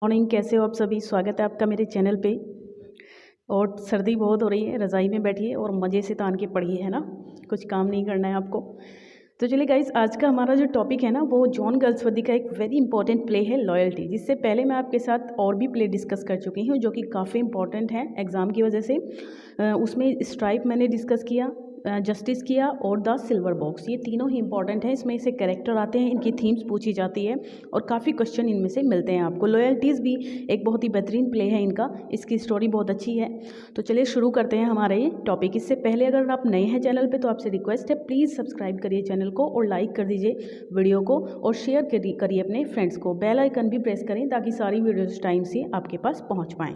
Morning, कैसे हो आप सभी। स्वागत है आपका मेरे चैनल पे। और सर्दी बहुत हो रही है, रज़ाई में बैठिए और मज़े से तान के पढ़िए, है ना। कुछ काम नहीं करना है आपको। तो चलिए गाइस, आज का हमारा जो टॉपिक है ना, वो जॉन गाल्सवर्दी का एक वेरी इंपॉर्टेंट प्ले है लॉयल्टी। जिससे पहले मैं आपके साथ और भी प्ले डिस्कस कर चुकी हूँ जो कि काफ़ी इंपॉर्टेंट है एग्ज़ाम की वजह से। उसमें स्ट्राइप मैंने डिस्कस किया, जस्टिस किया और द सिल्वर बॉक्स। ये तीनों ही इंपॉर्टेंट है। इसमें से कैरेक्टर आते हैं, इनकी थीम्स पूछी जाती है और काफ़ी क्वेश्चन इनमें से मिलते हैं आपको। लॉयल्टीज़ भी एक बहुत ही बेहतरीन प्ले है इनका, इसकी स्टोरी बहुत अच्छी है। तो चलिए शुरू करते हैं हमारा ये टॉपिक। इससे पहले अगर आप नए हैं चैनल पे तो आपसे रिक्वेस्ट है, प्लीज़ सब्सक्राइब करिए चैनल को और लाइक कर दीजिए वीडियो को और शेयर करिए अपने फ्रेंड्स को। बेल आइकन भी प्रेस करें ताकि सारी वीडियोज़ टाइम से आपके पास पहुँच पाएँ।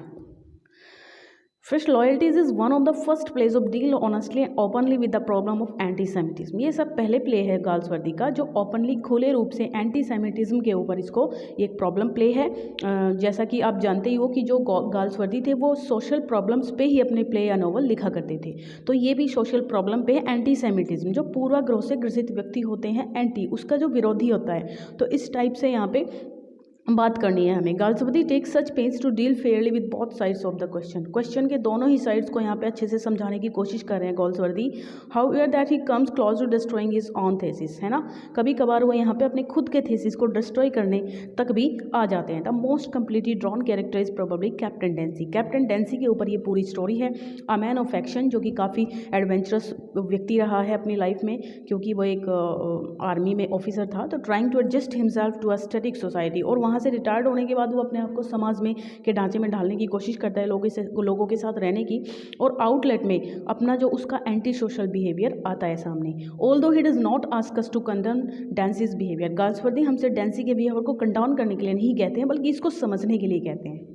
First, loyalties is one of the first plays of deal honestly and openly with the problem of anti-Semitism। ये सब पहले प्ले है गाल्सवर्दी का जो ओपनली खुले रूप से एंटी-सेमिटिज्म के ऊपर इसको एक प्रॉब्लम प्ले है। जैसा कि आप जानते ही हो कि जो गाल्सवर्दी थे वो सोशल प्रॉब्लम्स पे ही अपने प्ले या नॉवल लिखा करते थे। तो ये भी सोशल प्रॉब्लम पे एंटी-सेमिटिज्म, जो पूर्वाग्रह से ग्रसित व्यक्ति होते हैं, एंटी उसका जो विरोधी होता है, तो इस टाइप से यहाँ पे बात करनी है हमें। Galsworthy take such pains to deal fairly with both sides of the question के दोनों ही साइड्स को यहाँ पे अच्छे से समझाने की कोशिश कर रहे हैं Galsworthy. However that he comes close to destroying his own thesis, है ना। कभी कभार वो यहाँ पे अपने खुद के थेसिस को डिस्ट्रॉय करने तक भी आ जाते हैं। The most completely drawn character is probably captain Dancy. Captain Dancy के ऊपर ये पूरी स्टोरी है। अ मैन ऑफ एक्शन, जो कि काफ़ी एडवेंचरस व्यक्ति रहा है अपनी लाइफ में, क्योंकि वो एक आर्मी में ऑफिसर था। तो trying to adjust himself to a static society, और वहाँ से रिटायर्ड होने के बाद वो अपने आप को समाज में के ढांचे में ढालने की कोशिश करता है, लोगों के साथ रहने की। और आउटलेट में अपना जो उसका एंटी सोशल बिहेवियर आता है सामने। Although he does not ask us to condone Dancy's behaviour. Galsworthy हमसे डेंसी के बिहेवियर को कंडाउन करने के लिए नहीं कहते हैं, बल्कि इसको समझने के लिए कहते हैं।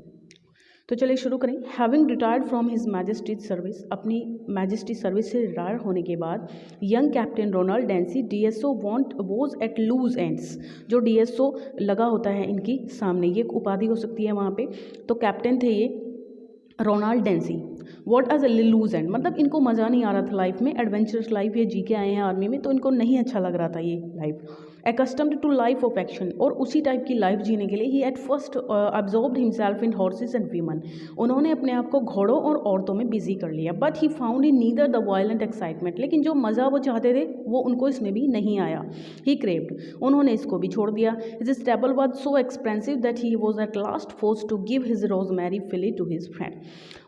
तो चलिए शुरू करें। Having retired from his majesty service, अपनी मैजेस्टी सर्विस से रिटायर होने के बाद young captain Ronald Dancy DSO was at loose ends. जो डीएसओ लगा होता है इनकी सामने, ये एक उपाधि हो सकती है वहाँ पे। तो कैप्टन थे ये Ronald Dancy. What as a loose end, मतलब इनको मज़ा नहीं आ रहा था लाइफ में। एडवेंचरस लाइफ ये जी के आए हैं आर्मी में, तो इनको नहीं अच्छा लग रहा था ये life. accustomed to life of action, और उसी टाइप की लाइफ जीने के लिए ही at first absorbed himself in horses and women. उन्होंने अपने आप को घोड़ों और औरतों में बिजी कर लिया। But he found in neither the violent excitement, लेकिन जो मज़ा वो चाहते थे वो उनको इसमें भी नहीं आया। ही क्रेव्ड, उन्होंने इसको भी छोड़ दिया। His stable was so expensive that he was at last forced to give his Rosemary filly to his friend.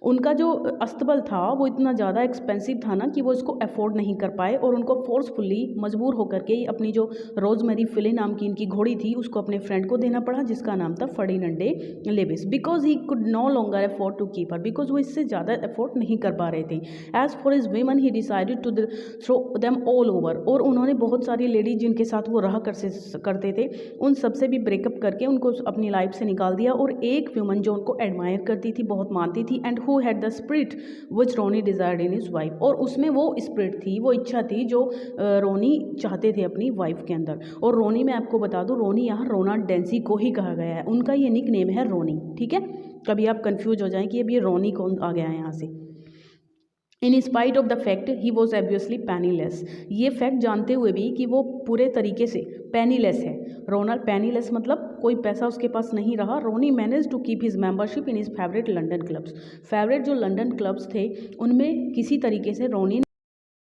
उनका जो अस्तबल था वो इतना ज़्यादा एक्सपेंसिव था ना कि वो इसको अफोर्ड नहीं कर पाए, और उनको फोर्सफुली मजबूर होकर के अपनी जो रोजमेरी फिले नाम की इनकी घोड़ी थी उसको अपने फ्रेंड को देना पड़ा, जिसका नाम था Ferdinand De Levis. Because he could no longer afford to keep her, because वो इससे ज़्यादा अफोर्ड नहीं कर पा रहे थे। As for his women he decided to throw them all over, और उन्होंने बहुत सारी लेडीज जिनके साथ वो रहा करते थे उन सबसे भी ब्रेकअप करके उनको अपनी लाइफ से निकाल दिया। और एक व्यूमन जो उनको एडमायर करती थी, बहुत मानती थी, and who had the spirit which Ronny desired in his wife, और उसमें वो स्पिरिट थी, वो इच्छा थी जो रोनी चाहते थे अपनी वाइफ के अंदर। और रोनी, मैं आपको बता दूं, रोनी यहाँ रोनाल्ड डेंसी को ही कहा गया है, उनका ये निक नेम है रोनी, ठीक है। कभी आप कंफ्यूज हो जाएं कि अब ये रोनी कौन आ गया है यहाँ से। In spite of the fact he was obviously penniless, ये फैक्ट जानते हुए भी कि वो पूरे तरीके से पैनीलेस है। रोनाल्ड पैनीलेस मतलब कोई पैसा उसके पास नहीं रहा। Ronny managed to keep his membership in his favourite London clubs. Favourite जो लंदन क्लब्स थे उनमें किसी तरीके से रोनी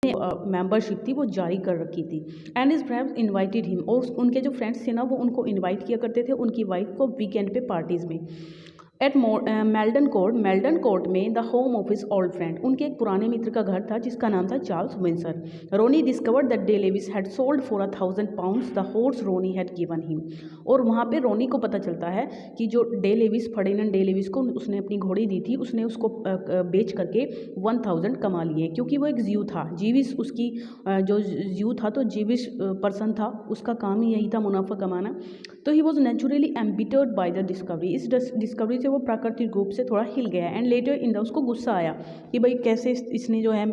मेंबरशिप थी वो जारी कर रखी थी। And is friends invited him, और उनके जो फ्रेंड्स थे ना वो उनको इन्वाइट किया करते थे उनकी वाइफ को वीकेंड पे पार्टीज में। एट मेल्डन कोर्ट में the home of his old friend, उनके एक पुराने मित्र का घर था जिसका नाम था Charles Winsor. Ronny discovered that De Levis had sold for 1,000 pounds the horse Ronny had given him, और वहाँ पे रोनी को पता चलता है कि जो De Levis, Ferdinand De Levis को उसने अपनी घोड़ी दी थी, उसने उसको बेच करके 1,000 कमा लिए, क्योंकि वो एक ज्यू था, जीविस उसकी जो ज्यू था, तो जीविश पर्सन था, उसका काम ही यही था मुनाफा कमाना। तो he was naturally embittered by the discovery, इस डिस्कवरी से वो प्राकृतिक रूप से थोड़ा हिल गया। एंड लेटर इन द, उसको गुस्सा आया कि भाई कैसे इसने जो है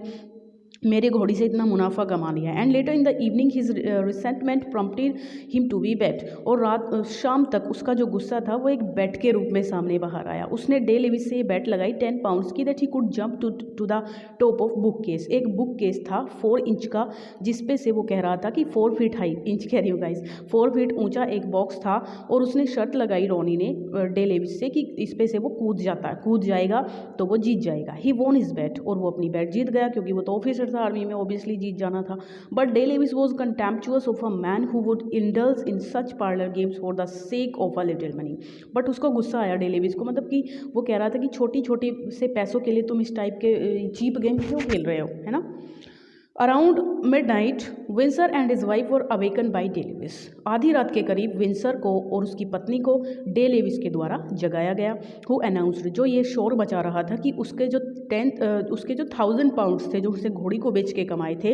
मेरे घोड़ी से इतना मुनाफा कमा लिया। And later in the evening his resentment prompted him to be bet, और रात शाम तक उसका जो गुस्सा था वो एक बेट के रूप में सामने बाहर आया। उसने डे लेविस से बेट लगाई 10 पाउंड्स की that he could jump to the top of book case. एक बुक केस था 4 इंच का, जिसपे से वो कह रहा था कि 4 फीट हाई, इंच कह रही हूँ गाइस, 4 फीट ऊंचा एक बॉक्स था, और उसने शर्त लगाई रोनी ने डे लेविस से कि इस पे से वो कूद जाएगा तो वो जीत जाएगा। ही वॉन हिज बेट, और वो अपनी बेट जीत गया क्योंकि वो तो ऑफिसर था, आर्मी में ऑब्वियसली जीत जाना था। But De Levis was contemptuous of a man who would indulge in such parlour games for the sake of a little money. But उसको गुस्सा आया डे लेविस को, मतलब कि वो कह रहा था कि छोटी छोटी से पैसों के लिए तुम इस टाइप के चीप गेम क्यों खेल रहे हो, है ना। Around midnight Winsor and his wife were awaken by De Levis. आधी रात के करीब विंसर को और उसकी पत्नी को डे लेविस के द्वारा जगाया गया। हु अनाउंस्ड, जो ये शोर बचा रहा था कि उसके जो 1000 पाउंड्स थे जो उसे घोड़ी को बेच के कमाए थे,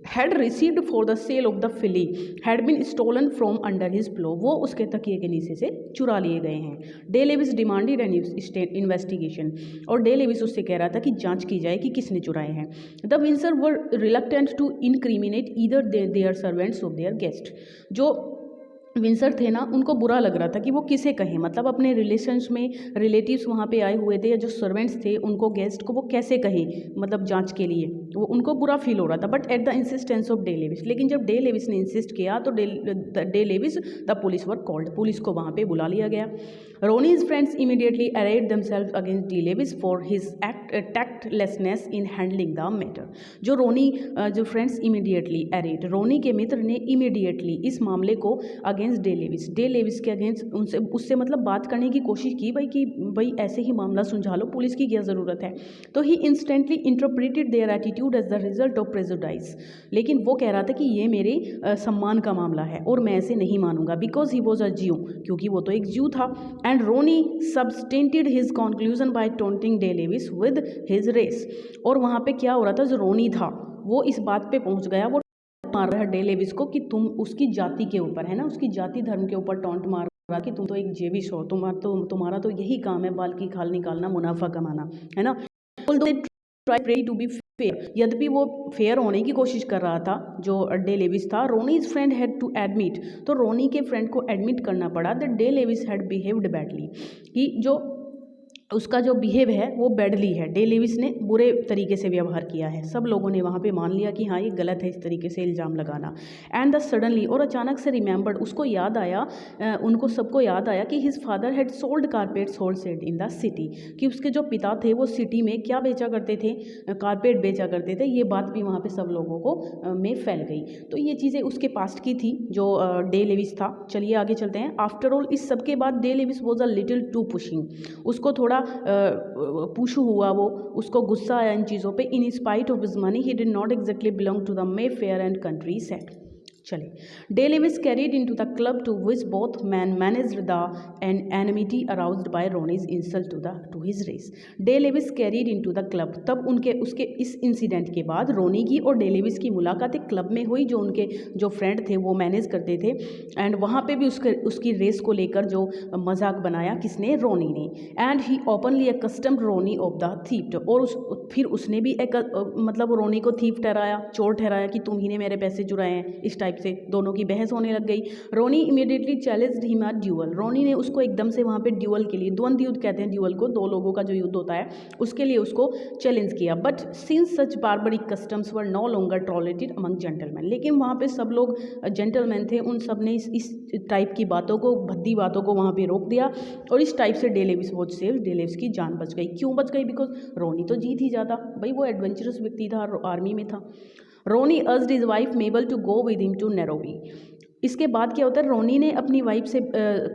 had received for the sale of the filly had been stolen from under his pillow, वो उसके तकिए के नीचे से चुरा लिए गए हैं। De Levis demanded an investigation, और डे लेविस उससे कह रहा था कि जांच की जाए कि किसने चुराए हैं। The Winsors were reluctant to incriminate either their servants of their guest. जो विंसर थे ना, उनको बुरा लग रहा था कि वो किसे कहें, मतलब अपने रिलेशंस में रिलेटिव्स वहाँ पे आए हुए थे या जो सर्वेंट्स थे उनको, गेस्ट को वो कैसे कहें, मतलब जांच के लिए वो उनको बुरा फील हो रहा था। But at the insistence of De Levis, लेकिन जब डे लेविस ने इंसिस्ट किया तो De Levis the police were called, police को वहाँ पे बुला लिया गया। Ronny's friends immediately arrayed themselves against De Levis for his tactlessness in handling the matter. जो फ्रेंड्स इमीडिएटली अरेड, रोनी के मित्र ने इमीडिएटली इस मामले को अगेंस्ट डे लेविस के अगेंस्ट उससे मतलब बात करने की कोशिश की, कि भाई ऐसे ही मामला सुलझा लो, पुलिस की क्या ज़रूरत है। तो he instantly interpreted their attitude as the result of prejudice, लेकिन वो कह रहा था कि ये मेरे सम्मान का मामला है और मैं ऐसे नहीं मानूंगा, बिकॉज ही वॉज अ ज्यू, क्योंकि वो तो एक ज्यू था। And Ronny substantiated his conclusion by taunting De Levis with his race, और वहाँ पे क्या हो रहा था, जो रोनी था वो इस बात पे पहुँच गया, वो मार रहा है डे लेविस को कि तुम उसकी जाति के ऊपर, है ना, उसकी जाति धर्म के ऊपर टॉन्ट मार रहा कि तुम तो एक जेविश हो, तुम्हारा तो यही काम है बाल की खाल निकालना, मुनाफा कमाना, है ना। टू बी फेयर, यद्यपि वो फेयर होने की कोशिश कर रहा था जो डे लेविस था, Ronny's friend had to admit, तो रोनी के फ्रेंड को एडमिट करना पड़ा that De Levis had behaved badly, कि जो उसका जो बिहेव है वो बैडली है, डे लेविस ने बुरे तरीके से व्यवहार किया है। सब लोगों ने वहाँ पे मान लिया कि हाँ ये गलत है इस तरीके से इल्ज़ाम लगाना। एंड द सडनली, और अचानक से रिमेंबर्ड, उसको याद आया, उनको सबको याद आया कि his father had sold carpets wholesale in the city, कि उसके जो पिता थे वो सिटी में क्या बेचा करते थे, कारपेट बेचा करते थे। ये बात भी वहाँ पे सब लोगों को में फैल गई। तो ये चीज़ें उसके पास्ट की थी जो डे लेविस था। चलिए आगे चलते हैं। आफ्टर ऑल इस सब के बाद De Levis was a little too pushing, उसको थोड़ा पुश हुआ, वो उसको गुस्सा आया इन चीज़ों पे। In spite of his money he did not exactly belong to the Mayfair and country set. चले, De Levis carried in to the club to which both men managed the and enmity aroused by Ronny's insult to his race. De Levis carried in to the club, तब उसके इस incident के बाद रोनी की और De Levis की मुलाकात एक क्लब में हुई, जो उनके जो फ्रेंड थे वो मैनेज करते थे। एंड वहाँ पे भी उसकी रेस को लेकर जो मजाक बनाया किसने, रोनी ने। And he openly accused Ronny of the theft, और फिर उसने भी एक मतलब रोनी को थीफ ठहराया, चोर ठहराया कि तुम ही ने मेरे पैसे चुराए हैं, इस टाइप से दोनों की बहस होने लग गई। Ronny immediately challenged him a duel, Ronny ने उसको एकदम से वहाँ पे ड्यूअल के लिए, द्वंद्व युद्ध कहते हैं ड्यूअल को, दो लोगों का जो युद्ध होता है उसके लिए उसको चैलेंज किया। But since such barbaric customs were no longer tolerated among gentleman, लेकिन वहाँ पे सब लोग जेंटलमैन थे, उन सब ने इस टाइप की बातों को, भद्दी बातों को वहाँ पे रोक दिया, और इस टाइप से De Levis was saved, De Levis की जान बच गई। क्यों बच गई? बिकॉज रोनी तो जीत ही जाता, भाई वो एडवेंचरस व्यक्ति था, आर्मी में था। Ronny urged his wife Mabel to go with him to Nairobi. इसके बाद क्या होता है, रोनी ने अपनी वाइफ से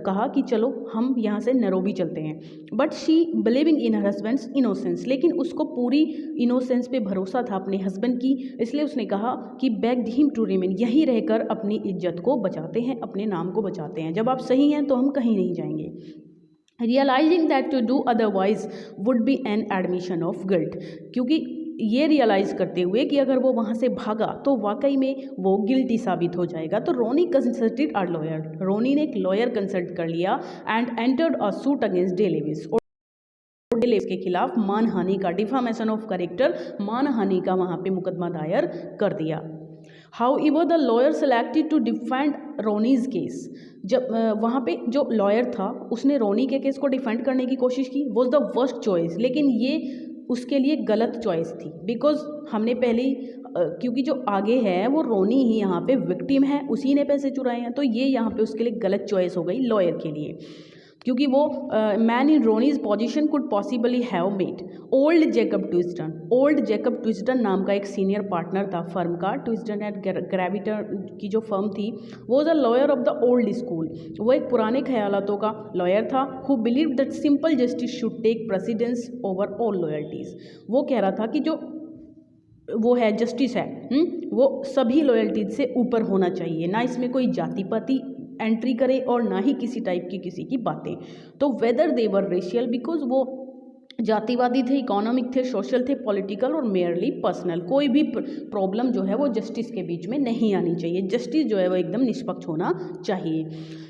कहा कि चलो हम यहाँ से नैरोबी चलते हैं। But she believing in her husband's innocence, लेकिन उसको पूरी इनोसेंस पे भरोसा था अपने हस्बैंड की, इसलिए उसने कहा कि बेग्ड हिम टू रिमेन, यहीं रहकर अपनी इज्जत को बचाते हैं, अपने नाम को बचाते हैं, जब आप सही हैं तो हम कहीं नहीं जाएंगे। Realising that to do otherwise would be an admission of guilt, क्योंकि ये रियलाइज़ करते हुए कि अगर वो वहाँ से भागा तो वाकई में वो गिल्टी साबित हो जाएगा। तो रोनी कंसल्टेड अ लॉयर, रोनी ने एक लॉयर कंसल्ट कर लिया and entered a suit against De Levis, और डेलेविस के खिलाफ मानहानि का, डिफामेशन ऑफ कैरेक्टर, मानहानि का वहाँ पे मुकदमा दायर कर दिया। However, the lawyer selected to defend Ronny's case, जब वहाँ पे जो लॉयर था उसने रोनी के केस को डिफेंड करने की कोशिश की, वॉज द वर्स्ट चॉइस, लेकिन ये उसके लिए गलत चॉइस थी। बिकॉज हमने पहले क्योंकि जो आगे है वो रोनी ही यहाँ पे विक्टिम है, उसी ने पैसे चुराए हैं, तो ये यहाँ पे उसके लिए गलत चॉइस हो गई लॉयर के लिए, क्योंकि वो man in Ronny's position could possibly have made old Jacob Twisden. Old Jacob Twisden नाम का एक सीनियर पार्टनर था फर्म का, ट्विस्टन एंड ग्रेविटर की जो फर्म थी, वो the lawyer of the old school, वो एक पुराने ख्यालातों का लॉयर था, who believe that simple justice should take precedence over all loyalties. वो कह रहा था कि जो वो है जस्टिस है वो सभी लॉयल्टीज से ऊपर होना चाहिए, ना इसमें कोई जाति पाति एंट्री करे और ना ही किसी टाइप की किसी की बातें। तो whether they were racial, because वो जातिवादी थे, इकोनॉमिक थे, सोशल थे, पॉलिटिकल और मेयरली पर्सनल, कोई भी प्रॉब्लम जो है वो जस्टिस के बीच में नहीं आनी चाहिए, जस्टिस जो है वो एकदम निष्पक्ष होना चाहिए।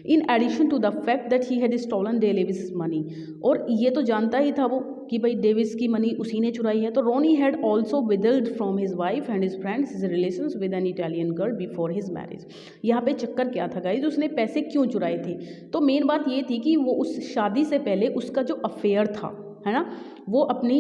In addition to the fact that he had stolen Davis money, और ये तो जानता ही था वो कि भाई डेविस की मनी उसी ने चुराई है। तो Ronny had also withheld from his wife and his friends his relations with an Italian girl before his marriage. यहाँ पे चक्कर क्या था गाइस, उसने पैसे क्यों चुराए थे? तो मेन बात ये थी कि वो उस शादी से पहले उसका जो अफेयर था, है ना, वो अपनी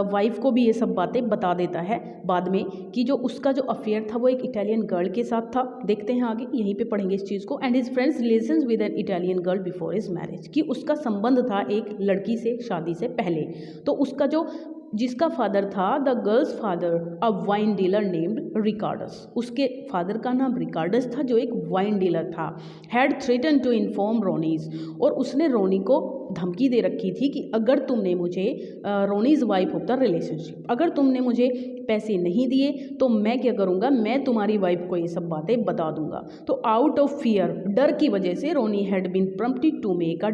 वाइफ को भी ये सब बातें बता देता है बाद में कि जो उसका जो अफेयर था वो एक इटालियन गर्ल के साथ था। देखते हैं आगे, यहीं पे पढ़ेंगे इस चीज़ को। And his friends relations with an Italian girl before his marriage, कि उसका संबंध था एक लड़की से शादी से पहले। तो उसका जो जिसका फादर था the girls father a wine dealer named records, उसके फादर का नाम रिकार्डस था जो एक वाइन डीलर था। हैड थ्रेटन टू इन्फॉर्म रोनीज, और उसने रोनी को धमकी दे रखी थी कि अगर तुमने मुझे रोनीज वाइफ ऑफ द रिलेशनशिप, अगर तुमने मुझे पैसे नहीं दिए तो मैं क्या करूँगा, मैं तुम्हारी वाइफ को ये सब बातें बता दूंगा। तो आउट ऑफ फियर, डर की वजह से Ronny had been prompted to make a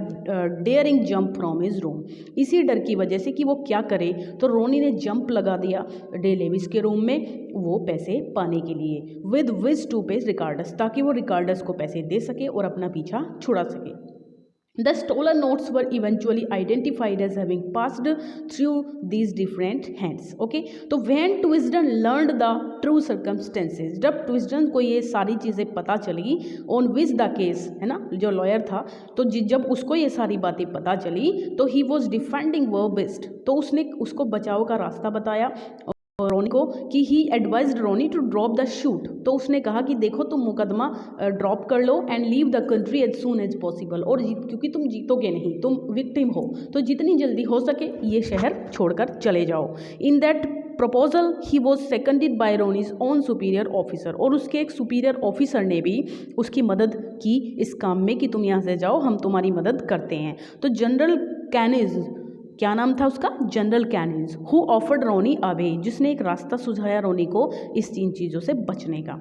daring jump from his room, इसी डर की वजह से कि वो क्या करे, तो रोनी ने जंप लगा दिया डेलेविस के रूम में वो पैसे पाने के लिए, विद विज टू पे रिकार्डस, ताकि वो रिकार्डस को पैसे दे सके और अपना पीछा छुड़ा सके। The stolen notes were eventually identified as having passed through these different hands. Okay, तो when Twisden learned the true circumstances, जब ट्विस्टन को ये सारी चीज़ें पता चली, on which the case, है ना, जो लॉयर था, तो जब उसको ये सारी बातें पता चली तो he was defending her best, तो उसने उसको बचाव का रास्ता बताया रोनी को कि he advised Ronny to drop the suit, तो उसने कहा कि देखो तुम मुकदमा ड्रॉप कर लो and leave the country as soon as possible, और क्योंकि तुम जीतोगे नहीं, तुम विक्टिम हो, तो जितनी जल्दी हो सके ये शहर छोड़कर चले जाओ। In that proposal he was seconded by Ronny's own superior officer, और उसके एक सुपीरियर ऑफिसर ने भी उसकी मदद की इस काम में कि तुम यहाँ से जाओ, हम तुम्हारी मदद करते हैं। तो जनरल कैनिज, क्या नाम था उसका, general Canynge, who offered Ronny away, जिसने एक रास्ता सुझाया रोनी को इस तीन चीज़ों से बचने का।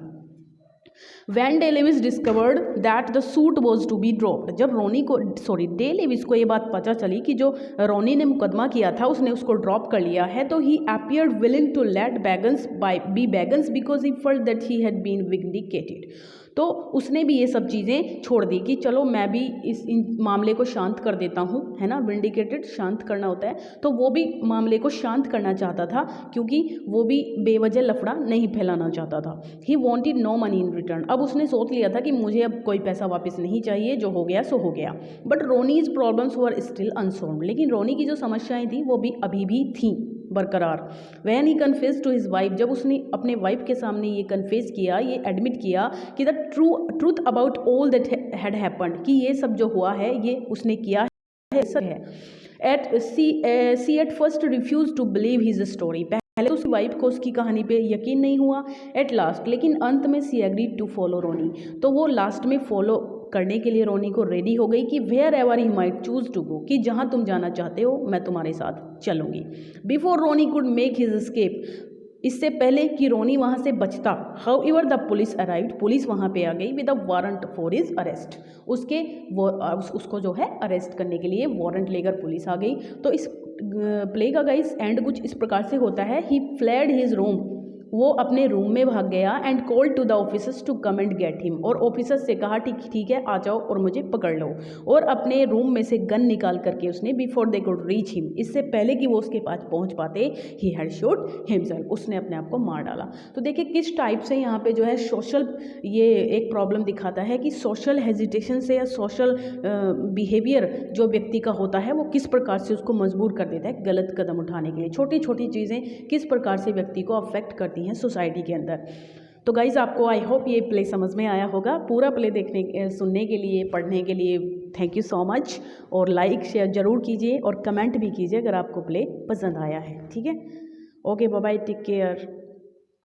When De Levis discovered that the suit was to be dropped, जब रोनी को डेलेविस को ये बात पता चली कि जो रोनी ने मुकदमा किया था उसने उसको ड्रॉप कर लिया है, तो he appeared willing to let bygones be bygones because he felt that he had been vindicated. तो उसने भी ये सब चीज़ें छोड़ दी कि चलो मैं भी इन मामले को शांत कर देता हूँ, है ना, विंडिकेटेड शांत करना होता है, तो वो भी मामले को शांत करना चाहता था क्योंकि वो भी बेवजह लफड़ा नहीं फैलाना चाहता था। He wanted no money in return, अब उसने सोच लिया था कि मुझे अब कोई पैसा वापस नहीं चाहिए, जो हो गया सो हो गया। But Ronny's problems were still unsolved, लेकिन रोनी की जो समस्याएं थी वो भी अभी भी थी बरकरार। When he confess to his wife, जब उसने अपने वाइफ के सामने ये कन्फेस किया, ये एडमिट किया कि the truth about all that had happened, कि ये सब जो हुआ है ये उसने किया है, सब है। She at first refused to believe his story, पहले उस वाइफ को उसकी कहानी पे यकीन नहीं हुआ। एट लास्ट, लेकिन अंत में सी एग्रीड टू फॉलो रोनी, तो वो लास्ट में फॉलो करने के लिए रोनी को रेडी हो गई कि wherever he might choose to go, कि जहाँ तुम जाना चाहते हो मैं तुम्हारे साथ चलूँगी। Before Ronny could make his escape, इससे पहले कि रोनी वहाँ से बचता, however the police arrived, police वहाँ पे आ गई with a warrant for his arrest, उसको जो है अरेस्ट करने के लिए वारंट लेकर पुलिस आ गई। तो इस प्ले का गाइस एंड कुछ इस प्रकार से होता है, ही फ्लेड हिज रूम, वो अपने रूम में भाग गया and called to the officers to come and get him, और ऑफिसर्स से कहा ठीक ठीक है आ जाओ और मुझे पकड़ लो, और अपने रूम में से गन निकाल करके उसने before they could reach him, इससे पहले कि वो उसके पास पहुंच पाते, ही हैड शॉट हिमसेल्फ, उसने अपने आप को मार डाला। तो देखिए किस टाइप से यहाँ पे जो है सोशल ये एक प्रॉब्लम दिखाता है कि सोशल हेजिटेशन से या सोशल बिहेवियर जो व्यक्ति का होता है वो किस प्रकार से उसको मजबूर कर देता है गलत कदम उठाने के लिए। छोटी छोटी चीज़ें किस प्रकार से व्यक्ति को अफेक्ट करती हैं सोसाइटी के अंदर। तो गाइज़ आपको आई होप ये प्ले समझ में आया होगा। पूरा प्ले देखने सुनने के लिए, पढ़ने के लिए थैंक यू सो मच, और लाइक शेयर ज़रूर कीजिए और कमेंट भी कीजिए अगर आपको प्ले पसंद आया है। ठीक है, okay bye bye, take care.